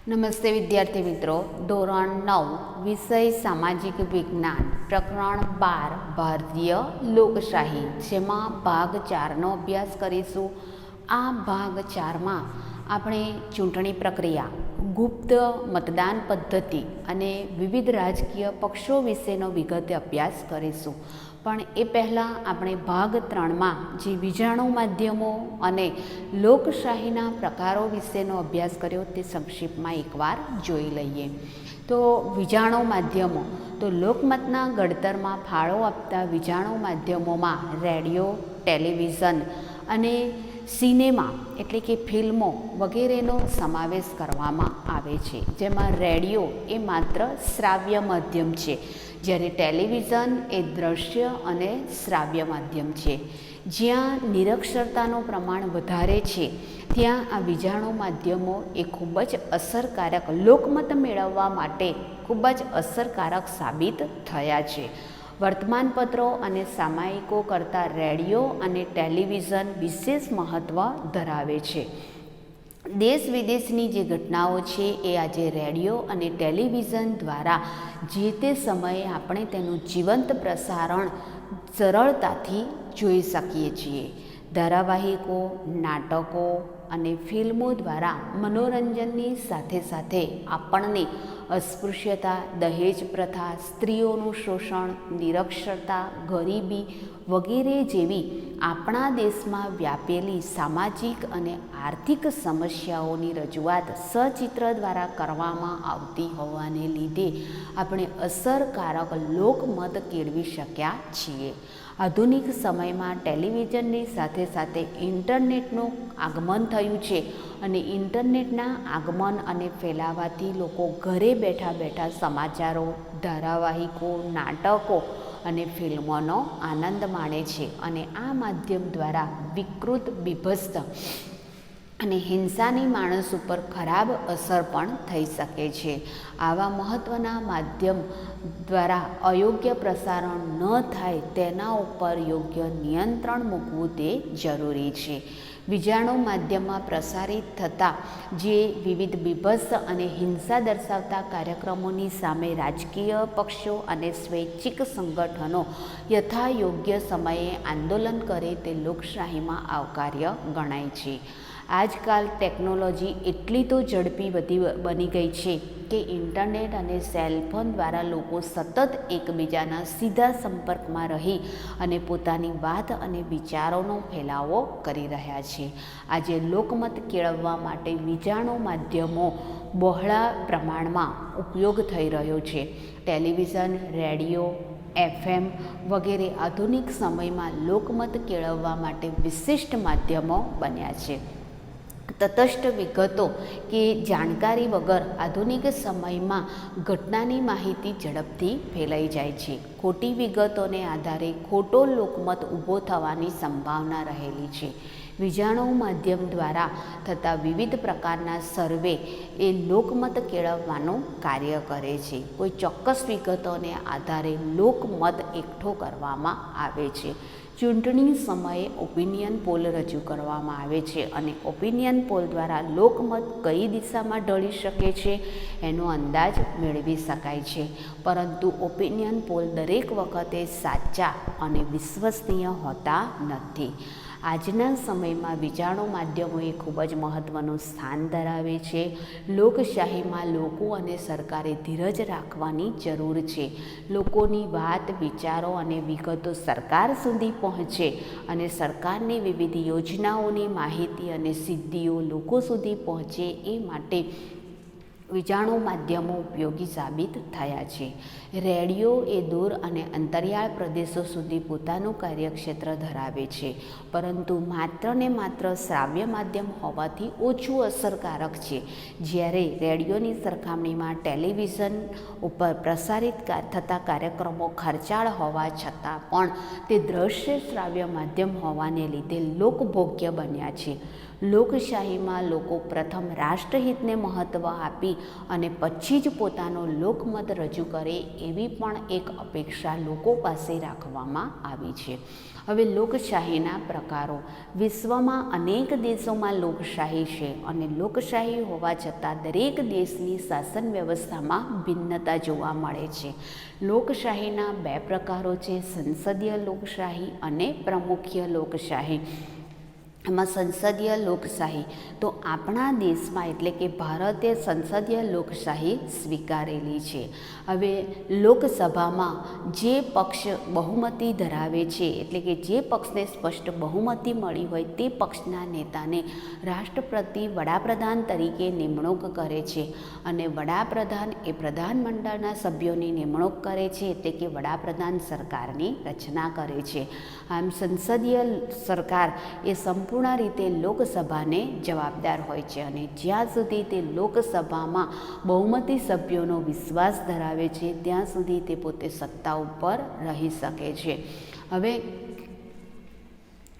નમસ્તે વિદ્યાર્થી મિત્રો, ધોરણ 9 વિષય સામાજિક વિજ્ઞાન પ્રકરણ 12 ભારતીય લોકશાહી, જેમાં ભાગ 4નો અભ્યાસ કરીશું. આ ભાગ 4માં આપણે ચૂંટણી પ્રક્રિયા, ગુપ્ત મતદાન પદ્ધતિ અને વિવિધ રાજકીય પક્ષો વિશેનો વિગતે અભ્યાસ કરીશું. પણ એ પહેલાં આપણે ભાગ 3માં જે વીજાણુ માધ્યમો અને લોકશાહીના પ્રકારો વિશેનો અભ્યાસ કર્યો તે સંક્ષિપ્તમાં એકવાર જોઈ લઈએ. તો વીજાણુ માધ્યમો, તો લોકમતના ઘડતરમાં ફાળો આપતા વીજાણુ માધ્યમોમાં રેડિયો, ટેલિવિઝન અને સિનેમા એટલે કે ફિલ્મો વગેરેનો સમાવેશ કરવામાં આવે છે. જેમાં રેડિયો એ માત્ર શ્રાવ્ય માધ્યમ છે, જ્યારે ટેલિવિઝન એ દ્રશ્ય અને શ્રાવ્ય માધ્યમ છે. જ્યાં નિરક્ષરતાનું પ્રમાણ વધારે છે ત્યાં આ વીજાણુ માધ્યમો એ ખૂબ જ અસરકારક, લોકમત મેળવવા માટે ખૂબ જ અસરકારક સાબિત થયા છે. વર્તમાનપત્રો અને સામાયિકો કરતાં રેડિયો અને ટેલિવિઝન વિશેષ મહત્ત્વ ધરાવે છે. દેશ વિદેશની જે ઘટનાઓ છે એ આજે રેડિયો અને ટેલિવિઝન દ્વારા જે તે સમયે આપણે તેનું જીવંત પ્રસારણ સરળતાથી જોઈ શકીએ છીએ. ધારાવાહિકો, નાટકો અને ફિલ્મો દ્વારા મનોરંજનની સાથે સાથે આપણને અસ્પૃશ્યતા, દહેજ પ્રથા, સ્ત્રીઓનું શોષણ, નિરક્ષરતા, ગરીબી વગેરે જેવી આપણા દેશમાં વ્યાપેલી સામાજિક અને આર્થિક સમસ્યાઓની રજૂઆત સચિત્ર દ્વારા કરવામાં આવતી હોવાને લીધે આપણે અસરકારક લોકમત કેળવી શક્યા છીએ. આધુનિક સમયમાં ટેલિવિઝનની સાથે સાથે ઇન્ટરનેટનું આગમન થયું છે અને ઇન્ટરનેટના આગમન અને ફેલાવાથી લોકો ઘરે બેઠા બેઠા સમાચારો, ધારાવાહિકો, નાટકો અને ફિલ્મોનો આનંદ માણે છે અને આ માધ્યમ દ્વારા વિકૃત, બીભત્સ અને હિંસાની માણસ ઉપર ખરાબ અસર પણ થઈ શકે છે. આવા મહત્ત્વના માધ્યમ દ્વારા અયોગ્ય પ્રસારણ ન થાય તેના ઉપર યોગ્ય નિયંત્રણ મૂકવું તે જરૂરી છે. વીજાણુ માધ્યમમાં પ્રસારિત થતા જે વિવિધ બીભત્સ અને હિંસા દર્શાવતા કાર્યક્રમોની સામે રાજકીય પક્ષો અને સ્વૈચ્છિક સંગઠનો યથાયોગ્ય સમયે આંદોલન કરે તે લોકશાહીમાં આવકાર્ય ગણાય છે. આજકાલ ટેકનોલોજી એટલી તો ઝડપી બની ગઈ છે કે ઇન્ટરનેટ અને સેલફોન દ્વારા લોકો સતત એકબીજાના સીધા સંપર્કમાં રહી અને પોતાની વાત અને વિચારોનો ફેલાવો કરી રહ્યા છે. આજે લોકમત કેળવવા માટે વીજાણુ માધ્યમો બહોળા પ્રમાણમાં ઉપયોગ થઈ રહ્યો છે. ટેલિવિઝન, રેડિયો, FM વગેરે આધુનિક સમયમાં લોકમત કેળવવા માટે વિશિષ્ટ માધ્યમો બન્યા છે. તટસ્થ વિગતો કે જાણકારી વગર આધુનિક સમયમાં ઘટનાની માહિતી ઝડપથી ફેલાઈ જાય છે. ખોટી વિગતોને આધારે ખોટો લોકમત ઊભો થવાની સંભાવના રહેલી છે. વીજાણુ માધ્યમ દ્વારા થતા વિવિધ પ્રકારના સર્વે એ લોકમત કેળવવાનું કાર્ય કરે છે. કોઈ ચોક્કસ વિગતોને આધારે લોકમત એકઠો કરવામાં આવે છે. ચૂંટણી સમયે ઓપિનિયન પોલ રજૂ કરવામાં આવે છે અને ઓપિનિયન પોલ દ્વારા લોકમત કઈ દિશામાં ઢળી શકે છે એનો અંદાજ મેળવી શકાય છે. પરંતુ ઓપિનિયન પોલ દરેક વખતે સાચા અને વિશ્વસનીય હોતા નથી. આજના સમયમાં વીજાણુ માધ્યમોએ ખૂબ જ મહત્ત્વનું સ્થાન ધરાવે છે. લોકશાહીમાં લોકો અને સરકારે ધીરજ રાખવાની જરૂર છે. લોકોની વાત, વિચારો અને વિગતો સરકાર સુધી પહોંચે અને સરકારની વિવિધ યોજનાઓની માહિતી અને સિદ્ધિઓ લોકો સુધી પહોંચે એ માટે વીજાણુ માધ્યમો ઉપયોગી સાબિત થયા છે. રેડિયો એ દૂર અને અંતરિયાળ પ્રદેશો સુધી પોતાનું કાર્યક્ષેત્ર ધરાવે છે, પરંતુ માત્ર ને માત્ર શ્રાવ્ય માધ્યમ હોવાથી ઓછું અસરકારક છે. જ્યારે રેડિયોની સરખામણીમાં ટેલિવિઝન ઉપર પ્રસારિત થતા કાર્યક્રમો ખર્ચાળ હોવા છતાં પણ તે દ્રશ્ય શ્રાવ્ય માધ્યમ હોવાને લીધે લોકભોગ્ય બન્યા છે. લોકશાહીમાં લોકો પ્રથમ રાષ્ટ્રહિતને મહત્ત્વ આપી અને પછી જ પોતાનો લોકમત રજૂ કરે એવી પણ એક અપેક્ષા લોકો પાસે રાખવામાં આવી છે. હવે લોકશાહીના પ્રકારો. વિશ્વમાં અનેક દેશોમાં લોકશાહી છે અને લોકશાહી હોવા છતાં દરેક દેશની શાસન વ્યવસ્થામાં ભિન્નતા જોવા મળે છે. લોકશાહીના બે પ્રકારો છે, સંસદીય લોકશાહી અને પ્રમુખીય લોકશાહી. એમાં સંસદીય લોકશાહી તો આપણા દેશમાં એટલે કે ભારતે સંસદીય લોકશાહી સ્વીકારેલી છે. હવે લોકસભામાં જે પક્ષ બહુમતી ધરાવે છે એટલે કે જે પક્ષને સ્પષ્ટ બહુમતી મળી હોય તે પક્ષના નેતાને રાષ્ટ્રપતિ વડાપ્રધાન તરીકે નિમણૂક કરે છે અને વડાપ્રધાન એ પ્રધાનમંડળના સભ્યોની નિમણૂક કરે છે એટલે કે વડાપ્રધાન સરકારની રચના કરે છે. આમ સંસદીય સરકાર એ સંપૂર્ણ રીતે લોકસભાને જવાબદાર હોય છે અને જ્યાં સુધી તે લોકસભામાં બહુમતી સભ્યોનો વિશ્વાસ ધરાવે છે ત્યાં સુધી તે પોતે સત્તા ઉપર રહી શકે છે. હવે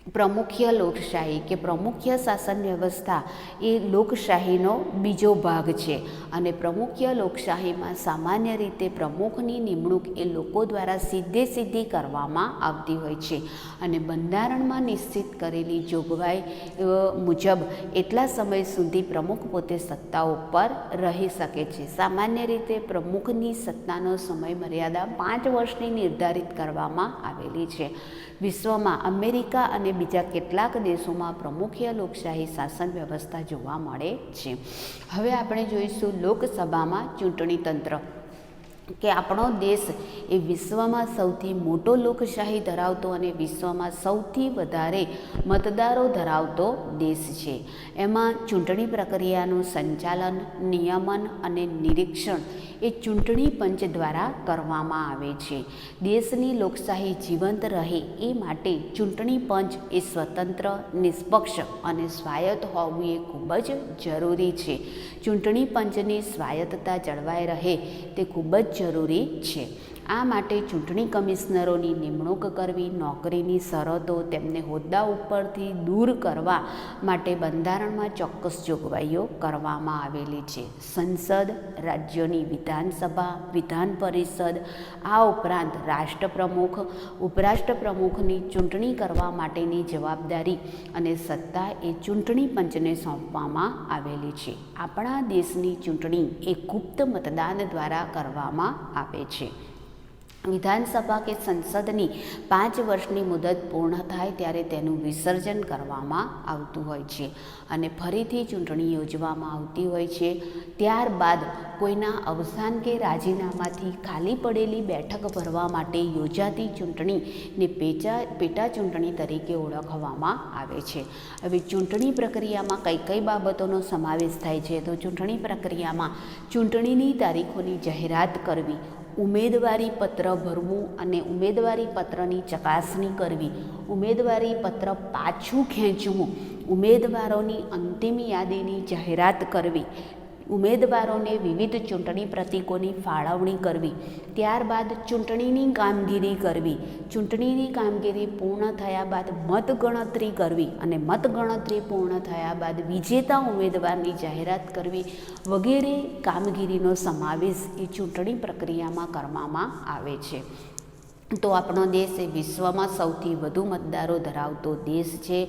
પ્રમુખીય લોકશાહી કે પ્રમુખીય શાસન વ્યવસ્થા એ લોકશાહીનો બીજો ભાગ છે અને પ્રમુખીય લોકશાહીમાં સામાન્ય રીતે પ્રમુખની નિમણૂક એ લોકો દ્વારા સીધી કરવામાં આવતી હોય છે અને બંધારણમાં નિશ્ચિત કરેલી જોગવાઈ મુજબ એટલા સમય સુધી પ્રમુખ પોતે સત્તા ઉપર રહી શકે છે. સામાન્ય રીતે પ્રમુખની સત્તાનો સમય મર્યાદા 5 વર્ષની નિર્ધારિત કરવામાં આવેલી છે. વિશ્વમાં અમેરિકા અને બીજા કેટલાક દેશોમાં પ્રમુખીય લોકશાહી શાસન વ્યવસ્થા જોવા મળે છે. હવે આપણે જોઈશું લોકસભામાં ચૂંટણી તંત્ર કે આપણો દેશ એ વિશ્વમાં સૌથી મોટો લોકશાહી ધરાવતો અને વિશ્વમાં સૌથી વધારે મતદારો ધરાવતો દેશ છે. એમાં ચૂંટણી પ્રક્રિયાનું સંચાલન, નિયમન અને નિરીક્ષણ એ ચૂંટણી પંચ દ્વારા કરવામાં આવે છે. દેશની લોકશાહી જીવંત રહે એ માટે ચૂંટણી પંચ એ સ્વતંત્ર, નિષ્પક્ષ અને સ્વાયત્ત હોવું એ ખૂબ જ જરૂરી છે. ચૂંટણી પંચની સ્વાયત્તતા જળવાઈ રહે તે ખૂબ જ જરૂરી છે. આ માટે ચૂંટણી કમિશનરોની નિમણૂક કરવી, નોકરીની શરતો, તેમને હોદ્દા ઉપરથી દૂર કરવા માટે બંધારણમાં ચોક્કસ જોગવાઈઓ કરવામાં આવેલી છે. સંસદ, રાજ્યોની વિધાનસભા, વિધાન પરિષદ, આ ઉપરાંત રાષ્ટ્રપ્રમુખ, ઉપરાષ્ટ્રપ્રમુખની ચૂંટણી કરવા માટેની જવાબદારી અને સત્તા એ ચૂંટણી પંચને સોંપવામાં આવેલી છે. આપણા દેશની ચૂંટણી એ ગુપ્ત મતદાન દ્વારા કરવામાં આવે છે. વિધાનસભા કે સંસદની 5 વર્ષની મુદત પૂર્ણ થાય ત્યારે તેનું વિસર્જન કરવામાં આવતું હોય છે અને ફરીથી ચૂંટણી યોજવામાં આવતી હોય છે. ત્યારબાદ કોઈના અવસાન કે રાજીનામાથી ખાલી પડેલી બેઠક ભરવા માટે યોજાતી ચૂંટણીને પેટા ચૂંટણી તરીકે ઓળખવામાં આવે છે. હવે ચૂંટણી પ્રક્રિયામાં કઈ કઈ બાબતોનો સમાવેશ થાય છે તો ચૂંટણી પ્રક્રિયામાં ચૂંટણીની તારીખોની જાહેરાત કરવી, ઉમેદવારી પત્ર ભરવું અને ઉમેદવારી પત્રની ચકાસણી કરવી, ઉમેદવારી પત્ર પાછું ખેંચવું, ઉમેદવારોની અંતિમ યાદીની જાહેરાત કરવી, ઉમેદવારોને વિવિધ ચૂંટણી પ્રતીકોની ફાળવણી કરવી, ત્યારબાદ ચૂંટણીની કામગીરી કરવી, ચૂંટણીની કામગીરી પૂર્ણ થયા બાદ મતગણતરી કરવી અને મતગણતરી પૂર્ણ થયા બાદ વિજેતા ઉમેદવારની જાહેરાત કરવી વગેરે કામગીરીનો સમાવેશ એ ચૂંટણી પ્રક્રિયામાં કરવામાં આવે છે. તો આપણો દેશ એ વિશ્વમાં સૌથી વધુ મતદારો ધરાવતો દેશ છે.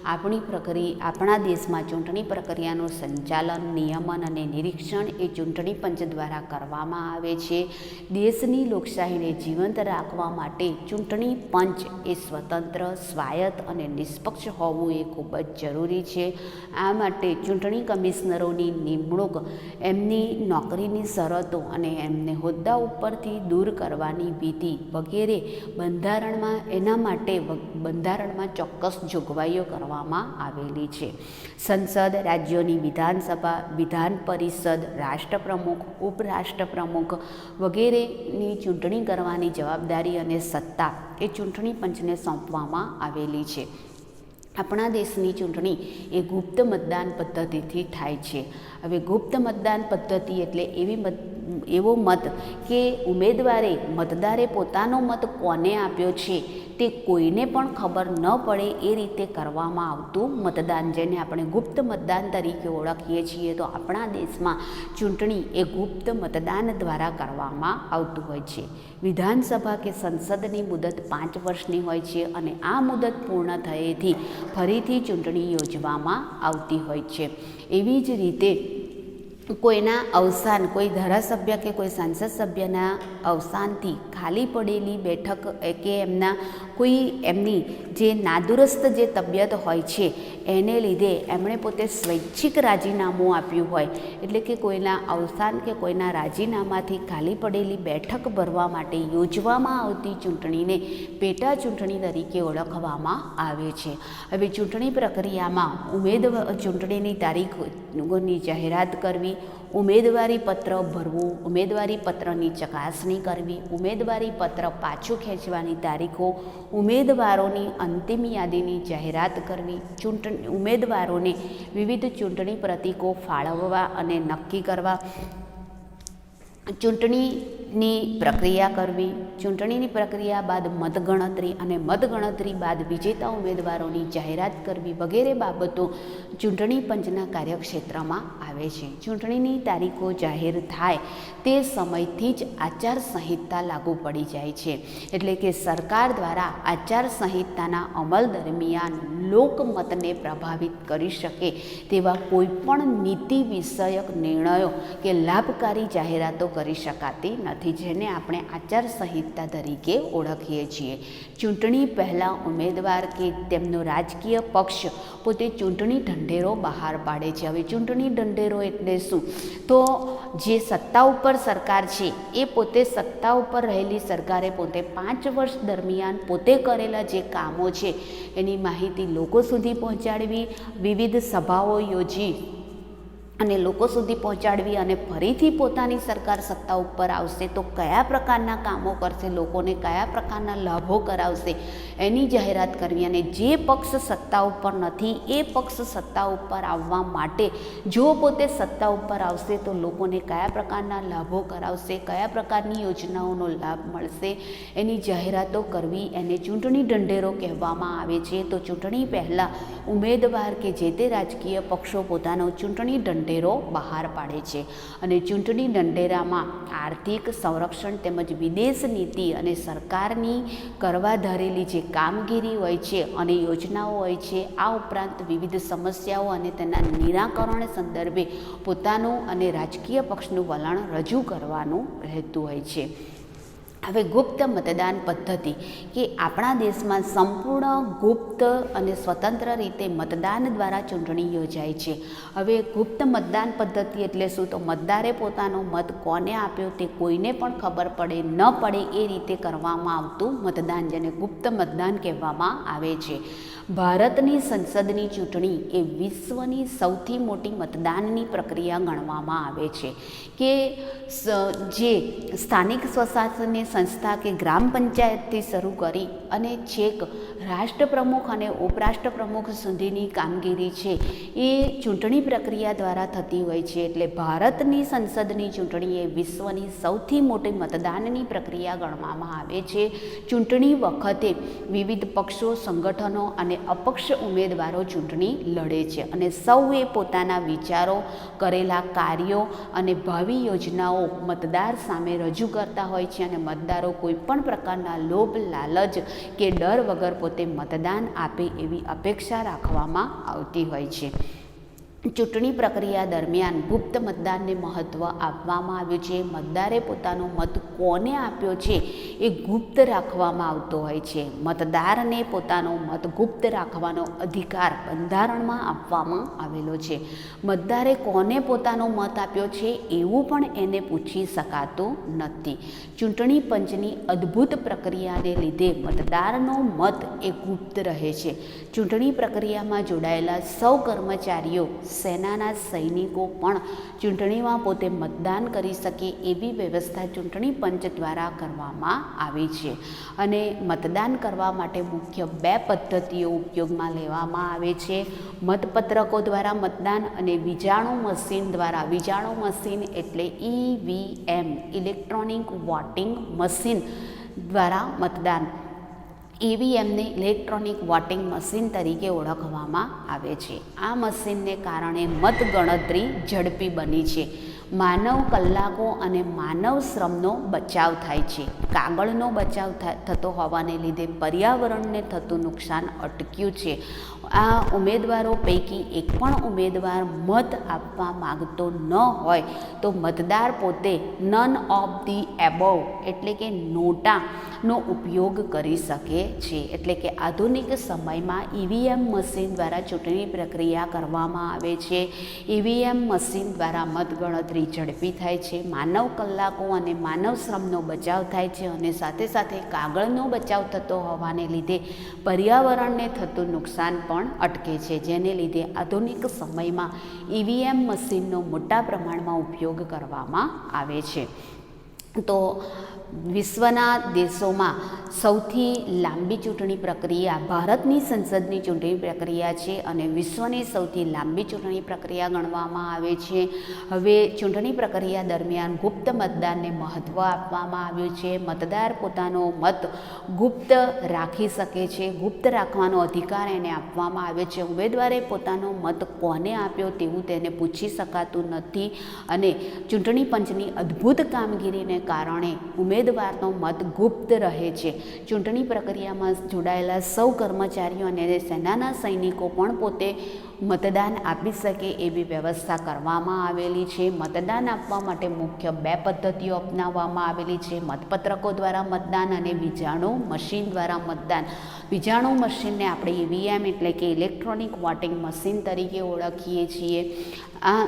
આપણા દેશમાં ચૂંટણી પ્રક્રિયાનું સંચાલન, નિયમન અને નિરીક્ષણ એ ચૂંટણી પંચ દ્વારા કરવામાં આવે છે. દેશની લોકશાહીને જીવંત રાખવા માટે ચૂંટણી પંચ એ સ્વતંત્ર, સ્વાયત્ત અને નિષ્પક્ષ હોવું એ ખૂબ જ જરૂરી છે. આ માટે ચૂંટણી કમિશનરોની નિમણૂક, એમની નોકરીની શરતો અને એમને હોદ્દા ઉપરથી દૂર કરવાની વિધિ વગેરે બંધારણમાં ચોક્કસ જોગવાઈઓ કરવામાં આવેલી છે. સંસદ, રાજ્યોની વિધાનસભા, વિધાન પરિષદ, રાષ્ટ્રપ્રમુખ, ઉપરાષ્ટ્રપ્રમુખ વગેરેની ચૂંટણી કરવાની જવાબદારી અને સત્તા એ ચૂંટણી પંચને સોંપવામાં આવેલી છે. આપણા દેશની ચૂંટણી એ ગુપ્ત મતદાન પદ્ધતિથી થાય છે. હવે ગુપ્ત મતદાન પદ્ધતિ એટલે એવી એવો મત કે મતદારે પોતાનો મત કોને આપ્યો છે તે કોઈને પણ ખબર ન પડે એ રીતે કરવામાં આવતું મતદાન, જેને આપણે ગુપ્ત મતદાન તરીકે ઓળખીએ છીએ. તો આપણા દેશમાં ચૂંટણી એ ગુપ્ત મતદાન દ્વારા કરવામાં આવતું હોય છે. વિધાનસભા કે સંસદની મુદત 5 વર્ષની હોય છે અને આ મુદત પૂર્ણ થયેથી ફરીથી ચૂંટણી યોજવામાં આવતી હોય છે. એવી જ રીતે કોઈના અવસાન, કોઈ ધારાસભ્ય કે કોઈ સાંસદ સભ્યના અવસાનથી ખાલી પડેલી બેઠક કે એમની જે નાદુરસ્ત જે તબિયત હોય છે એને લીધે એમણે પોતે સ્વૈચ્છિક રાજીનામું આપ્યું હોય, એટલે કે કોઈના અવસાન કે કોઈના રાજીનામાથી ખાલી પડેલી બેઠક ભરવા માટે યોજવામાં આવતી ચૂંટણીને પેટા ચૂંટણી તરીકે ઓળખવામાં આવે છે. હવે ચૂંટણી પ્રક્રિયામાં ચૂંટણીની તારીખોની જાહેરાત કરવી, ઉમેદવારી પત્ર ભરવું, ઉમેદવારી પત્રની ચકાસણી કરવી, ઉમેદવારી પત્ર પાછું ખેંચવાની તારીખો, ઉમેદવારોની અંતિમ યાદીની જાહેરાત કરવી, ઉમેદવારોને વિવિધ ચૂંટણી પ્રતીકો ફાળવવા અને નક્કી કરવા, ચૂંટણીની પ્રક્રિયા કરવી, ચૂંટણીની પ્રક્રિયા બાદ મતગણતરી અને મતગણતરી બાદ વિજેતા ઉમેદવારોની જાહેરાત કરવી વગેરે બાબતો ચૂંટણી પંચના કાર્યક્ષેત્રમાં આવે છે. ચૂંટણીની તારીખો જાહેર થાય તે સમયથી જ આચારસંહિતા લાગુ પડી જાય છે, એટલે કે સરકાર દ્વારા આચારસંહિતાના અમલ દરમિયાન લોકમતને પ્રભાવિત કરી શકે તેવા કોઈપણ નીતિ વિષયક નિર્ણયો કે લાભકારી જાહેરાતો કરી શકાતી નથી, જેને આપણે આચારસંહિતા તરીકે ઓળખીએ છીએ. ચૂંટણી પહેલાં ઉમેદવાર કે તેમનો રાજકીય પક્ષ પોતે ચૂંટણી ઢંઢેરો બહાર પાડે છે. હવે ચૂંટણી ઢંઢેરો એટલે શું? તો જે સત્તા ઉપર સરકાર છે એ પોતે સત્તા ઉપર રહેલી સરકારે પોતે 5 વર્ષ દરમિયાન પોતે કરેલા જે કામો છે એની માહિતી લોકો સુધી પહોંચાડવી, વિવિધ સભાઓ યોજી અને લોકો સુધી પહોંચાડવી, અને ફરીથી પોતાની સરકાર સત્તા ઉપર આવશે તો કયા પ્રકારના કામો કરશે, લોકોને કયા પ્રકારના લાભો કરાવશે એની જાહેરાત કરવી. અને જે પક્ષ સત્તા ઉપર નથી એ પક્ષ સત્તા ઉપર આવવા માટે જો પોતે સત્તા ઉપર આવશે તો લોકોને કયા પ્રકારના લાભો કરાવશે, કયા પ્રકારની યોજનાઓનો લાભ મળશે એની જાહેરાતો કરવી, એને ચૂંટણી ઢંઢેરો કહેવામાં આવે છે. તો ચૂંટણી પહેલાં ઉમેદવાર કે જે તે રાજકીય પક્ષો પોતાનો ચૂંટણી ઢંઢેરો બહાર પાડે છે, અને ચૂંટણી ઢંઢેરામાં આર્થિક, સંરક્ષણ તેમજ વિદેશ નીતિ અને સરકારની કરવા ધારેલી જે કામગીરી હોય છે અને યોજનાઓ હોય છે, આ ઉપરાંત વિવિધ સમસ્યાઓ અને તેના નિરાકરણ સંદર્ભે પોતાનું અને રાજકીય પક્ષનું વલણ રજૂ કરવાનું રહેતું હોય છે. હવે ગુપ્ત મતદાન પદ્ધતિ કે આપણા દેશમાં સંપૂર્ણ ગુપ્ત અને સ્વતંત્ર રીતે મતદાન દ્વારા ચૂંટણી યોજાય છે. હવે ગુપ્ત મતદાન પદ્ધતિ એટલે શું? તો મતદારે પોતાનો મત કોને આપ્યો તે કોઈને પણ ખબર પડે ન પડે એ રીતે કરવામાં આવતું મતદાન, જેને ગુપ્ત મતદાન કહેવામાં આવે છે. ભારતની સંસદની ચૂંટણી એ વિશ્વની સૌથી મોટી મતદાનની પ્રક્રિયા ગણવામાં આવે છે, કે જે સ્થાનિક સ્વશાસનની સંસ્થા કે ગ્રામ પંચાયતથી શરૂ કરી અને છેક રાષ્ટ્રપ્રમુખ અને ઉપરાષ્ટ્રપ્રમુખ સુધીની કામગીરી છે એ ચૂંટણી પ્રક્રિયા દ્વારા થતી હોય છે. એટલે ભારતની સંસદની ચૂંટણી એ વિશ્વની સૌથી મોટી મતદાનની પ્રક્રિયા ગણવામાં આવે છે. ચૂંટણી વખતે વિવિધ પક્ષો, સંગઠનો અને અપક્ષ ઉમેદવારો ચૂંટણી લડે છે, અને સૌએ પોતાના વિચારો, કરેલા કાર્યો અને ભાવિ યોજનાઓ મતદાર સામે રજૂ કરતા હોય છે, અને મતદારો કોઈ પણ પ્રકારના લોભ, લાલચ કે ડર વગર પોતે મતદાન આપે એવી અપેક્ષા રાખવામાં આવતી હોય છે. ચૂંટણી પ્રક્રિયા દરમિયાન ગુપ્ત મતદાનને મહત્ત્વ આપવામાં આવ્યું છે. મતદારે પોતાનો મત કોને આપ્યો છે એ ગુપ્ત રાખવામાં આવતો હોય છે. મતદારને પોતાનો મત ગુપ્ત રાખવાનો અધિકાર બંધારણમાં આપવામાં આવેલો છે. મતદારે કોને પોતાનો મત આપ્યો છે એવું પણ એને પૂછી શકાતું નથી. ચૂંટણી પંચની અદ્ભુત પ્રક્રિયાને લીધે મતદારનો મત એ ગુપ્ત રહે છે. ચૂંટણી પ્રક્રિયામાં જોડાયેલા સૌ કર્મચારીઓ સેનાના સૈનિકો પણ ચૂંટણીમાં પોતે મતદાન કરી શકે એવી વ્યવસ્થા ચૂંટણી પંચ દ્વારા કરવામાં આવી છે. અને મતદાન કરવા માટે મુખ્ય 2 પદ્ધતિઓ ઉપયોગમાં લેવામાં આવે છે: મતપત્રકો દ્વારા મતદાન અને વીજાણુ મશીન દ્વારા. વીજાણુ મશીન એટલે EVM, ઇલેક્ટ્રોનિક વોટિંગ મશીન દ્વારા મતદાન. EVMને ઇલેક્ટ્રોનિક વોટિંગ મશીન તરીકે ઓળખવામાં આવે છે. આ મશીનને કારણે મતગણતરી ઝડપી બની છે. માનવ કલાકો અને માનવ શ્રમનો બચાવ થાય છે. કાગળનો બચાવ થતો હોવાને લીધે પર્યાવરણને થતું નુકસાન અટક્યું છે. આ ઉમેદવારો પૈકી એક પણ ઉમેદવાર મત આપવા માગતો ન હોય તો મતદાર પોતે નન ઓફ ધી એબોવ એટલે કે નોટાનો ઉપયોગ કરી શકે છે. એટલે કે આધુનિક સમયમાં EVM મશીન દ્વારા ચૂંટણી પ્રક્રિયા કરવામાં આવે છે. EVM મશીન દ્વારા મતગણતરી ઝડપી થાય છે. માનવ કલાકો અને માનવ શ્રમનો બચાવ થાય છે અને સાથે સાથે કાગળનો બચાવ થતો હોવાને લીધે પર્યાવરણને થતું નુકસાન પણ અટકે છે, જેને લીધે આધુનિક સમયમાં EVM મશીનનો મોટા પ્રમાણમાં ઉપયોગ કરવામાં આવે છે. તો વિશ્વના દેશોમાં સૌથી લાંબી ચૂંટણી પ્રક્રિયા ભારતની સંસદની ચૂંટણી પ્રક્રિયા છે અને વિશ્વની સૌથી લાંબી ચૂંટણી પ્રક્રિયા ગણવામાં આવે છે. હવે ચૂંટણી પ્રક્રિયા દરમિયાન ગુપ્ત મતદાનને મહત્ત્વ આપવામાં આવ્યું છે. મતદાર પોતાનો મત ગુપ્ત રાખી શકે છે. ગુપ્ત રાખવાનો અધિકાર એને આપવામાં આવ્યો છે. ઉમેદવારે પોતાનો મત કોને આપ્યો તેવું તેને પૂછી શકાતું નથી અને ચૂંટણી પંચની અદ્ભુત કામગીરીને કારણે ઉમેદવારનો મત ગુપ્ત રહે છે. ચૂંટણી પ્રક્રિયામાં જોડાયેલા સૌ કર્મચારીઓ અને સેનાના સૈનિકો પણ પોતે મતદાન આપી શકે એવી વ્યવસ્થા કરવામાં આવેલી છે. મતદાન આપવા માટે મુખ્ય 2 પદ્ધતિઓ અપનાવવામાં આવેલી છે: મતપત્રકો દ્વારા મતદાન અને વીજાણુ મશીન દ્વારા મતદાન. વીજાણુ મશીનને આપણે EVM એટલે કે ઇલેક્ટ્રોનિક વોટિંગ મશીન તરીકે ઓળખીએ છીએ. આ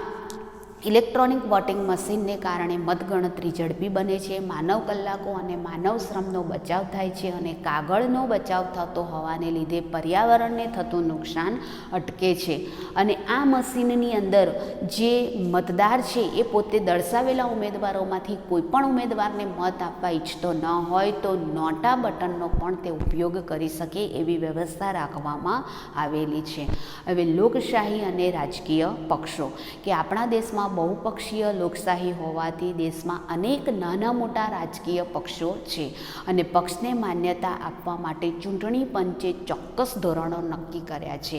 ઇલેક્ટ્રોનિક વોટિંગ મશીનને કારણે મતગણતરી ઝડપી બને છે. માનવ કલાકો અને માનવ શ્રમનો બચાવ થાય છે અને કાગળનો બચાવ થતો હોવાને લીધે પર્યાવરણને થતું નુકસાન અટકે છે. અને આ મશીનની અંદર જે મતદાર છે એ પોતે દર્શાવેલા ઉમેદવારોમાંથી કોઈ પણ ઉમેદવારને મત આપવા ઈચ્છતો ન હોય તો નોટા બટનનો પણ તે ઉપયોગ કરી શકે એવી વ્યવસ્થા રાખવામાં આવેલી છે. હવે લોકશાહી અને રાજકીય પક્ષો કે આપણા દેશમાં બહુપક્ષીય લોકશાહી હોવાથી દેશમાં અનેક નાના મોટા રાજકીય પક્ષો છે અને પક્ષને માન્યતા આપવા માટે ચૂંટણી પંચે ચોક્કસ ધોરણો નક્કી કર્યા છે.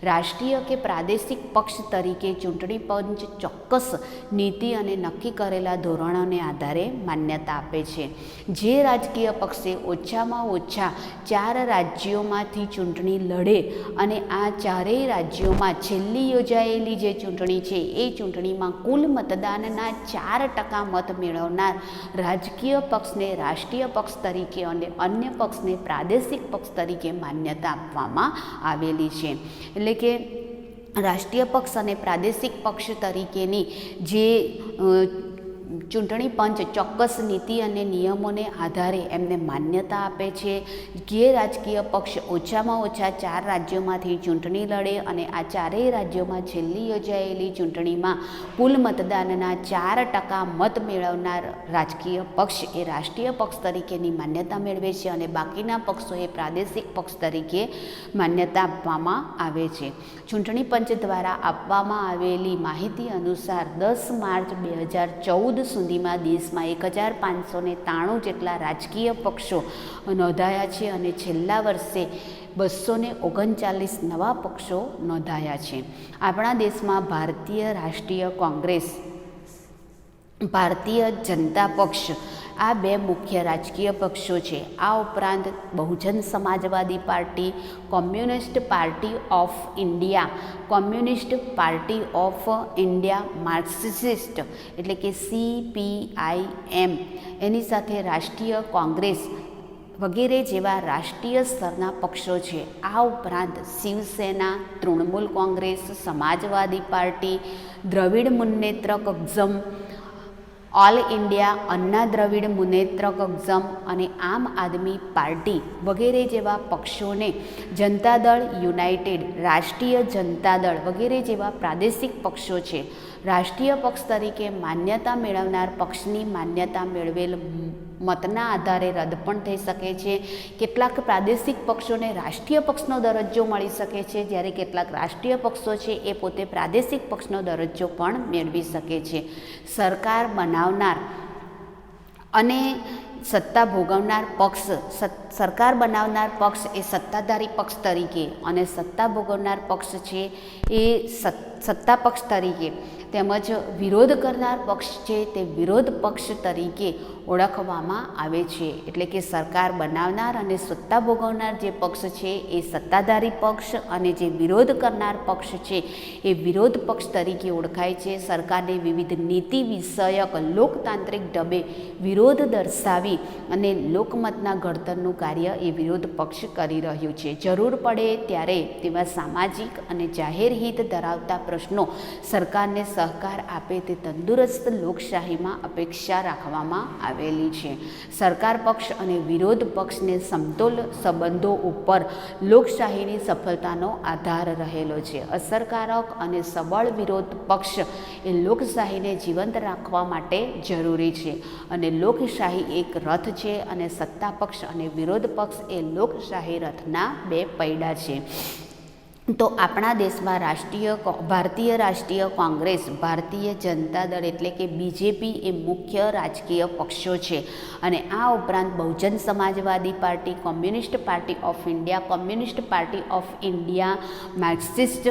રાષ્ટ્રીય કે પ્રાદેશિક પક્ષ તરીકે ચૂંટણી પંચ ચોક્કસ નીતિ અને નક્કી કરેલા ધોરણોને આધારે માન્યતા આપે છે. જે રાજકીય પક્ષે ઓછામાં ઓછા 4 રાજ્યોમાંથી ચૂંટણી લડે અને આ 4 રાજ્યોમાં છેલ્લી યોજાયેલી જે ચૂંટણી છે એ ચૂંટણીમાં કુલ મતદાનના 4% મત મેળવનાર રાજકીય પક્ષને રાષ્ટ્રીય પક્ષ તરીકે અને અન્ય પક્ષને પ્રાદેશિક પક્ષ તરીકે માન્યતા આપવામાં આવેલી છે. એટલે કે રાષ્ટ્રીય પક્ષ અને પ્રાદેશિક પક્ષ તરીકેની જે ચૂંટણી પંચ ચોક્કસ નીતિ અને નિયમોને આધારે એમને માન્યતા આપે છે. જે રાજકીય પક્ષ ઓછામાં ઓછા 4 રાજ્યોમાંથી ચૂંટણી લડે અને આ 4 રાજ્યોમાં છેલ્લી યોજાયેલી ચૂંટણીમાં કુલ મતદાનના 4% મત મેળવનાર રાજકીય પક્ષ એ રાષ્ટ્રીય પક્ષ તરીકેની માન્યતા મેળવે છે અને બાકીના પક્ષોએ પ્રાદેશિક પક્ષ તરીકે માન્યતા આપવામાં આવે છે. ચૂંટણી પંચ દ્વારા આપવામાં આવેલી માહિતી અનુસાર 10 માર્ચ 2014 સુધીમાં દેશમાં 1593 જેટલા રાજકીય પક્ષો નોંધાયા છે અને છેલ્લા વર્ષે 239 નવા પક્ષો નોંધાયા છે. આપણા દેશમાં ભારતીય રાષ્ટ્રીય કોંગ્રેસ, ભારતીય જનતા પક્ષ આ 2 મુખ્ય રાજકીય પક્ષો છે. આ ઉપરાંત Bahujan Samajwadi party, communist party of India, communist party of India Marxist એટલે કે CPIM, એની સાથે રાષ્ટ્રીય કોંગ્રેસ વગેરે જેવા રાષ્ટ્રીય સ્તરના પક્ષો છે. આ ઉપરાંત Shiv Sena, Trinamool Congress, Samajwadi party, Dravida Munnetra Kazhagam all India Anna Dravida Munnetra Kazhagam અને આમ આદમી પાર્ટી વગેરે જેવા પક્ષોને જનતા દળ યુનાઇટેડ, રાષ્ટ્રીય જનતા દળ વગેરે જેવા પ્રાદેશિક પક્ષો છે. રાષ્ટ્રીય પક્ષ તરીકે માન્યતા મેળવનાર પક્ષની માન્યતા મેળવેલ મતના આધારે રદ પણ થઈ શકે છે. કેટલાક પ્રાદેશિક પક્ષોને રાષ્ટ્રીય પક્ષનો દરજ્જો મળી શકે છે, જ્યારે કેટલાક રાષ્ટ્રીય પક્ષો છે એ પોતે પ્રાદેશિક પક્ષનો દરજ્જો પણ મેળવી શકે છે. સરકાર બનાવનાર અને સત્તા ભોગવનાર પક્ષ, સરકાર બનાવનાર પક્ષ એ સત્તાધારી પક્ષ તરીકે અને સત્તા ભોગવનાર પક્ષ છે એ સત્તા પક્ષ તરીકે તેમજ વિરોધ કરનાર પક્ષ છે તે વિરોધ પક્ષ તરીકે ઓળખવામાં આવે છે. એટલે કે સરકાર બનાવનાર અને સત્તા ભોગવનાર જે પક્ષ છે એ સત્તાધારી પક્ષ અને જે વિરોધ કરનાર પક્ષ છે એ વિરોધ પક્ષ તરીકે ઓળખાય છે. સરકારને વિવિધ નીતિ વિષયક લોકતાંત્રિક ઢબે વિરોધ દર્શાવી અને લોકમતના ઘડતરનું કાર્ય એ વિરોધ પક્ષ કરી રહ્યું છે. જરૂર પડે ત્યારે તેવા સામાજિક અને જાહેર હિત ધરાવતા પ્રશ્નો સરકારને સહકાર આપે તે તંદુરસ્ત લોકશાહીમાં અપેક્ષા રાખવામાં આવેલી છે. સરકાર પક્ષ અને વિરોધ પક્ષને સમતોલ સંબંધો ઉપર લોકશાહીની સફળતાનો આધાર રહેલો છે. અસરકારક અને સબળ વિરોધ પક્ષ એ લોકશાહીને જીવંત રાખવા માટે જરૂરી છે અને લોકશાહી એક રથ છે અને સત્તા પક્ષ અને વિરોધ પક્ષ એ લોકશાહી રથના બે પૈડા છે. તો આપણા દેશમાં ભારતીય રાષ્ટ્રીય કોંગ્રેસ, ભારતીય જનતા દળ એટલે કે બીજેપી એ મુખ્ય રાજકીય પક્ષો છે અને આ ઉપરાંત Bahujan Samajwadi party, communist party of India, communist party of India, Marxist,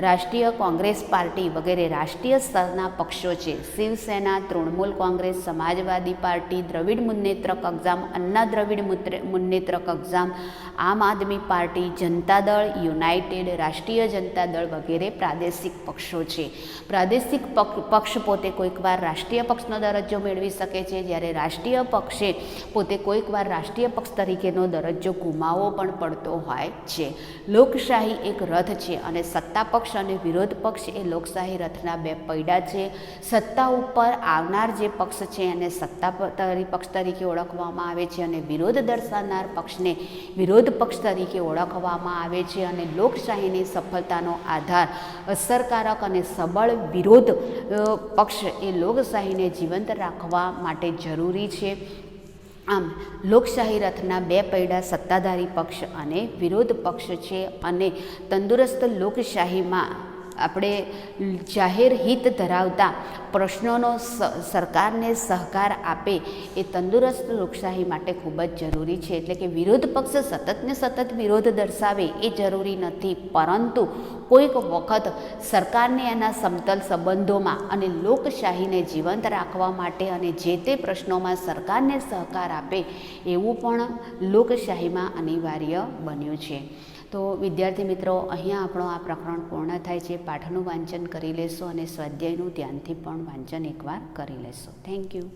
Rashtriya Congress party વગેરે રાષ્ટ્રીય સ્તરના પક્ષો છે. Shiv Sena, Trinamool Congress, Samajwadi party, Dravida Munnetra Kazhagam, Anna Dravida Munnetra Kazhagam, Aam Aadmi party, Janata Dal United, રાષ્ટ્રીય જનતા દળ વગેરે પ્રાદેશિક પક્ષો છે. પ્રાદેશિક પક્ષ પોતે કોઈકવાર રાષ્ટ્રીય પક્ષનો દરજ્જો મેળવી શકે છે, જ્યારે રાષ્ટ્રીય પક્ષે પોતે કોઈકવાર રાષ્ટ્રીય પક્ષ તરીકેનો દરજ્જો ગુમાવવો પણ પડતો હોય છે. લોકશાહી એક રથ છે અને સત્તા પક્ષ અને વિરોધ પક્ષ એ લોકશાહી રથના બે પૈડા છે. સત્તા ઉપર આવનાર જે પક્ષ છે એને સત્તાધારી પક્ષ તરીકે ઓળખવામાં આવે છે અને વિરોધ દર્શાવનાર પક્ષને વિરોધ પક્ષ તરીકે ઓળખવામાં આવે છે અને લોકશાહીની સફળતાનો આધાર અસરકારક અને સબળ વિરોધ પક્ષ એ લોકશાહીને જીવંત રાખવા માટે જરૂરી છે. આમ લોકશાહી રથના બે પૈડા સત્તાધારી પક્ષ અને વિરોધ પક્ષ છે અને તંદુરસ્ત લોકશાહીમાં આપણે જાહેર હિત ધરાવતા પ્રશ્નોનો સરકારને સહકાર આપે એ તંદુરસ્ત લોકશાહી માટે ખૂબ જ જરૂરી છે. એટલે કે વિરોધ પક્ષ સતતને સતત વિરોધ દર્શાવે એ જરૂરી નથી, પરંતુ કોઈક વખત સરકારને એના સમતલ સંબંધોમાં અને લોકશાહીને જીવંત રાખવા માટે અને જે તે પ્રશ્નોમાં સરકારને સહકાર આપે એવું પણ લોકશાહીમાં અનિવાર્ય બન્યું છે. તો વિદ્યાર્થી મિત્રો, અહીંયા આપણો આ પ્રકરણ પૂર્ણ થાય છે. પાઠનું વાંચન કરી લેશો અને સ્વાધ્યાયનું ધ્યાનથી પણ વાંચન એકવાર કરી લેશો. Thank you.